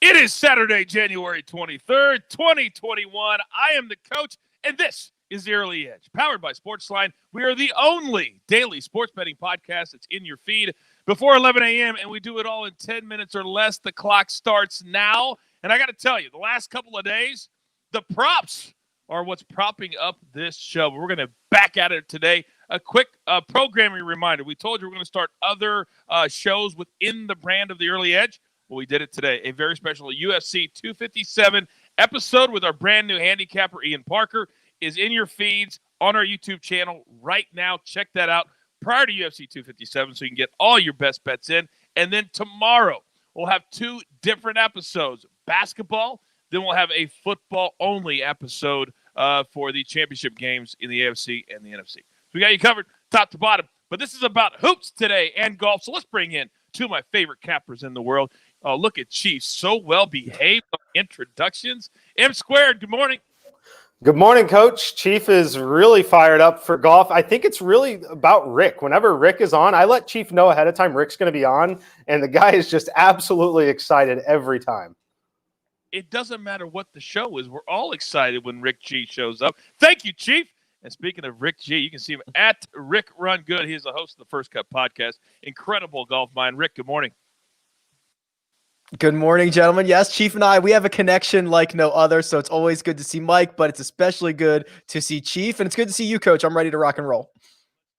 It is Saturday, January 23rd, 2021. I am the coach, and this is the Early Edge, powered by SportsLine. We are the only daily sports betting podcast that's in your feed before 11 a.m., and we do it all in 10 minutes or less. The clock starts now, and I got to tell you, the last couple of days, the props are what's propping up this show. We're going to back at it today. A quick programming reminder. We told you we're going to start other shows within the brand of the Early Edge. Well, we did it today. A very special UFC 257 episode with our brand new handicapper, Ian Parker, is in your feeds on our YouTube channel right now. Check that out prior to UFC 257 so you can get all your best bets in. And then tomorrow, we'll have two different episodes, basketball, then we'll have a football-only episode for the championship games in the AFC and the NFC. So we got you covered top to bottom. But this is about hoops today and golf. So let's bring in two of my favorite cappers in the world. Oh, look at Chief. So well-behaved introductions. M Squared, good morning. Good morning, Coach. Chief is really fired up for golf. I think it's really about Rick. Whenever Rick is on, I let Chief know ahead of time Rick's going to be on, and the guy is just absolutely excited every time. It doesn't matter what the show is. We're all excited when Rick G shows up. Thank you, Chief. And speaking of Rick G, you can see him at Rick Run Good. He is the host of the First Cut podcast. Incredible golf mind. Rick, good morning. Good morning, gentlemen. Yes, Chief and I, we have a connection like no other, so it's always good to see Mike, but it's especially good to see Chief, and it's good to see you, Coach. I'm ready to rock and roll.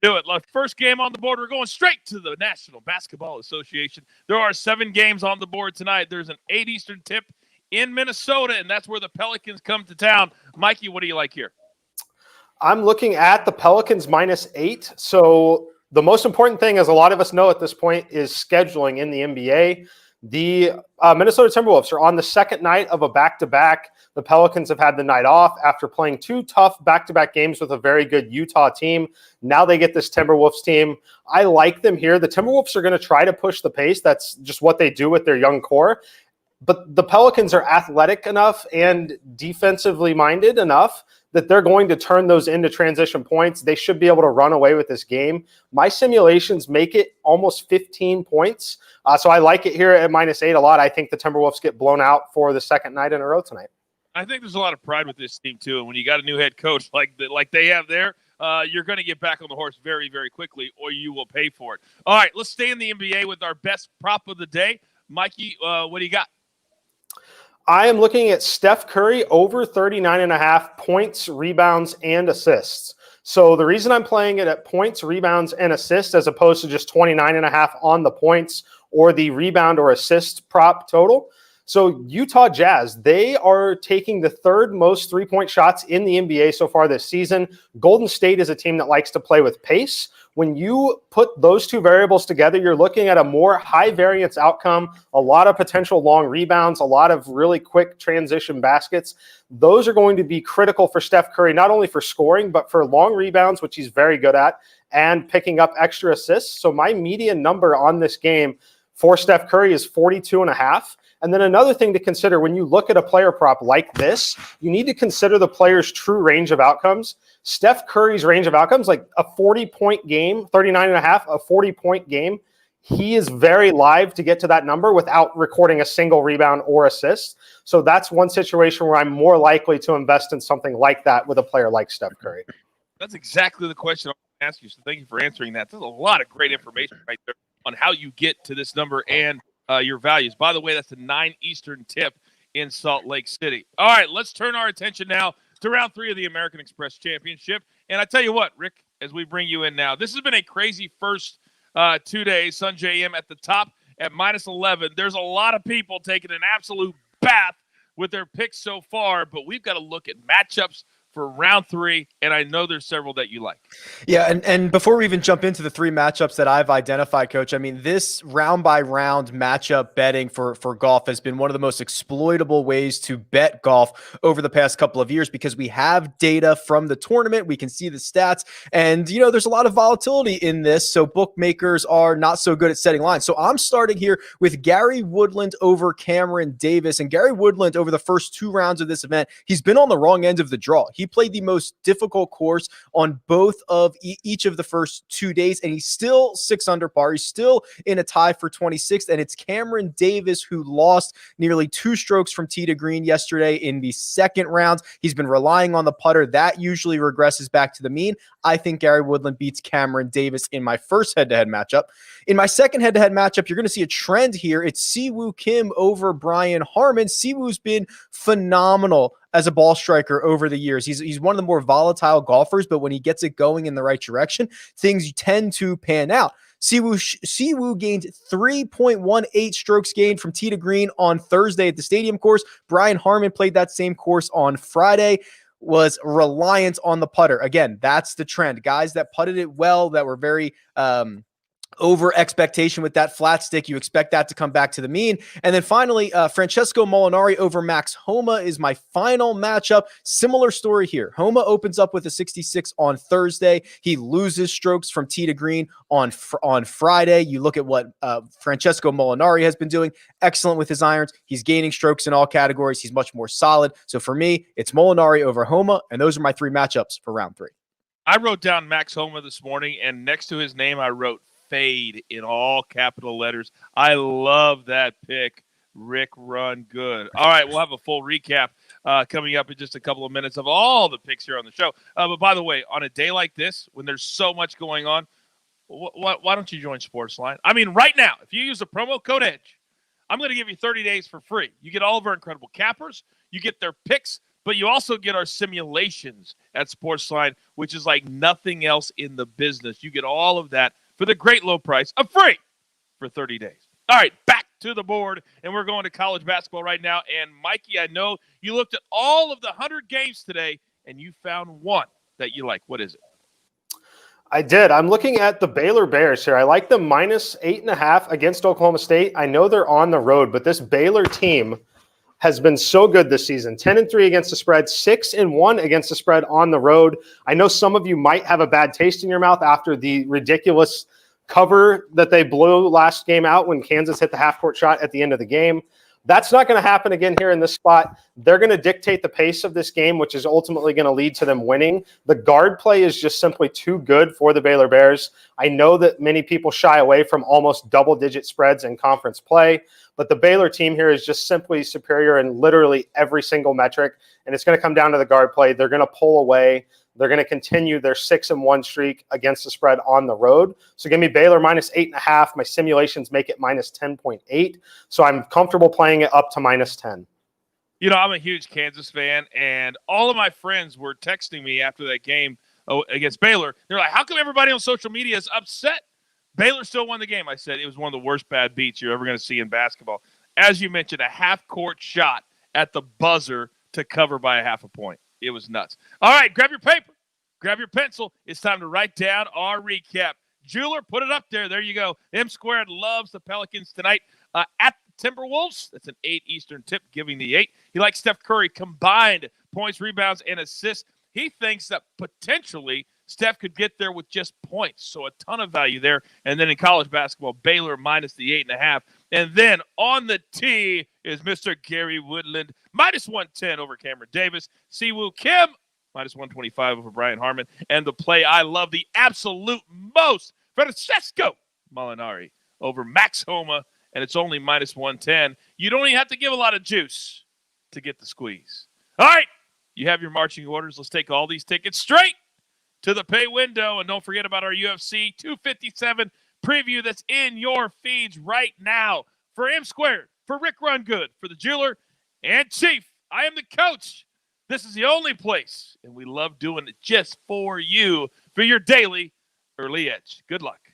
Do it. First game on the board. We're going straight to the National Basketball Association. There are 7 games on the board tonight. There's an 8 Eastern tip in Minnesota, and that's where the Pelicans come to town. Mikey, what do you like here? I'm looking at the Pelicans -8. So the most important thing, as a lot of us know at this point, is scheduling in the NBA. The Minnesota Timberwolves are on the second night of a back-to-back. The Pelicans have had the night off after playing 2 tough back-to-back games with a very good Utah team. Now they get this Timberwolves team. I like them here. The Timberwolves are going to try to push the pace. That's just what they do with their young core. But the Pelicans are athletic enough and defensively minded enough that they're going to turn those into transition points. They should be able to run away with this game. My simulations make it almost 15 points. So I like it here at -8 a lot. I think the Timberwolves get blown out for the second night in a row tonight. I think there's a lot of pride with this team, too. And when you got a new head coach like they have there, you're going to get back on the horse very, very quickly, or you will pay for it. All right, let's stay in the NBA with our best prop of the day. Mikey, what do you got? I am looking at Steph Curry over 39.5 points, rebounds, and assists. So the reason I'm playing it at points, rebounds, and assists as opposed to just 29.5 on the points or the rebound or assist prop total. So Utah Jazz, they are taking the 3rd most three-point shots in the NBA so far this season. Golden State is a team that likes to play with pace. When you put those two variables together, you're looking at a more high-variance outcome, a lot of potential long rebounds, a lot of really quick transition baskets. Those are going to be critical for Steph Curry, not only for scoring, but for long rebounds, which he's very good at, and picking up extra assists. So my median number on this game for Steph Curry is 42.5. And then another thing to consider when you look at a player prop like this, you need to consider the player's true range of outcomes. Steph Curry's range of outcomes, like a 40-point game, 39.5, a 40-point game, he is very live to get to that number without recording a single rebound or assist. So that's one situation where I'm more likely to invest in something like that with a player like Steph Curry. That's exactly the question I want to ask you, so thank you for answering that. There's a lot of great information right there on how you get to this number and your values. By the way, that's a 9 Eastern tip in Salt Lake City. All right, let's turn our attention now to round 3 of the American Express Championship. And I tell you what, Rick, as we bring you in now, this has been a crazy first 2 days. Sun JM at the top at -11. There's a lot of people taking an absolute bath with their picks so far, but we've got to look at matchups for round 3, and I know there's several that you like. Yeah, and before we even jump into the 3 matchups that I've identified, Coach, I mean, this round-by-round matchup betting for golf has been one of the most exploitable ways to bet golf over the past couple of years because we have data from the tournament. We can see the stats, and, you know, there's a lot of volatility in this, so bookmakers are not so good at setting lines. So I'm starting here with Gary Woodland over Cameron Davis, and Gary Woodland over the first 2 rounds of this event, he's been on the wrong end of the draw. He He played the most difficult course on both of each of the first 2 days, and he's still 6 under par. He's still in a tie for 26th, and it's Cameron Davis who lost nearly 2 strokes from tee to green yesterday in the second round. He's been relying on the putter. That usually regresses back to the mean. I think Gary Woodland beats Cameron Davis in my first head-to-head matchup. In my second head-to-head matchup, you're going to see a trend here. It's Siwoo Kim over Brian Harman. Siwoo's been phenomenal as a ball striker over the years. He's one of the more volatile golfers, but when he gets it going in the right direction, things tend to pan out. Siwoo gained 3.18 strokes gained from tee to green on Thursday at the stadium course. Brian Harman played that same course on Friday, was reliant on the putter. Again, that's the trend. Guys that putted it well, that were very over expectation with that flat stick, you expect that to come back to the mean. And then finally, Francesco Molinari over Max Homa is my final matchup. Similar story here. Homa opens up with a 66 on Thursday. He loses strokes from tee to green on Friday. You look at what Francesco Molinari has been doing. Excellent with his irons. He's gaining strokes in all categories. He's much more solid. So for me, it's Molinari over Homa, and those are my 3 matchups for round 3. I wrote down Max Homa this morning, and next to his name, I wrote fade in all capital letters. I love that pick. Rick Run Good. All right, we'll have a full recap coming up in just a couple of minutes of all the picks here on the show. But by the way, on a day like this, when there's so much going on, why don't you join SportsLine? I mean, right now, if you use the promo code EDGE, I'm going to give you 30 days for free. You get all of our incredible cappers. You get their picks, but you also get our simulations at SportsLine, which is like nothing else in the business. You get all of that for the great low price of free for 30 days. All right, back to the board, and we're going to college basketball right now. And, Mikey, I know you looked at all of the 100 games today, and you found one that you like. What is it? I did. I'm looking at the Baylor Bears here. I like the -8.5 against Oklahoma State. I know they're on the road, but this Baylor team has been so good this season. 10-3 against the spread, 6-1 against the spread on the road. I know some of you might have a bad taste in your mouth after the ridiculous cover that they blew last game out when Kansas hit the half-court shot at the end of the game. That's not going to happen again here in this spot. They're going to dictate the pace of this game, which is ultimately going to lead to them winning. The guard play is just simply too good for the Baylor Bears. I know that many people shy away from almost double-digit spreads in conference play, but the Baylor team here is just simply superior in literally every single metric, and it's going to come down to the guard play. They're going to pull away. They're going to continue their 6-1 streak against the spread on the road. So give me Baylor -8.5. My simulations make it -10.8. So I'm comfortable playing it up to -10. You know, I'm a huge Kansas fan, and all of my friends were texting me after that game against Baylor. They're like, how come everybody on social media is upset? Baylor still won the game. I said it was one of the worst bad beats you're ever going to see in basketball. As you mentioned, a half-court shot at the buzzer to cover by a half a point. It was nuts. All right, grab your paper, grab your pencil. It's time to write down our recap. Jeweler, put it up there. There you go. M Squared loves the Pelicans tonight at the Timberwolves. That's an 8 Eastern tip, giving the 8. He likes Steph Curry combined points, rebounds, and assists. He thinks that potentially Steph could get there with just points, so a ton of value there. And then in college basketball, Baylor -8.5. And then on the tee is Mr. Gary Woodland, -110 over Cameron Davis. Siwoo Kim, -125 over Brian Harman. And the play I love the absolute most, Francesco Molinari over Max Homa, and it's only -110. You don't even have to give a lot of juice to get the squeeze. All right, you have your marching orders. Let's take all these tickets straight to the pay window. And don't forget about our UFC 257 preview that's in your feeds right now. For M Squared, for Rick Run Good, for the Jeweler, and Chief, I am the coach. This is the only place, and we love doing it just for you, for your daily early edge. Good luck.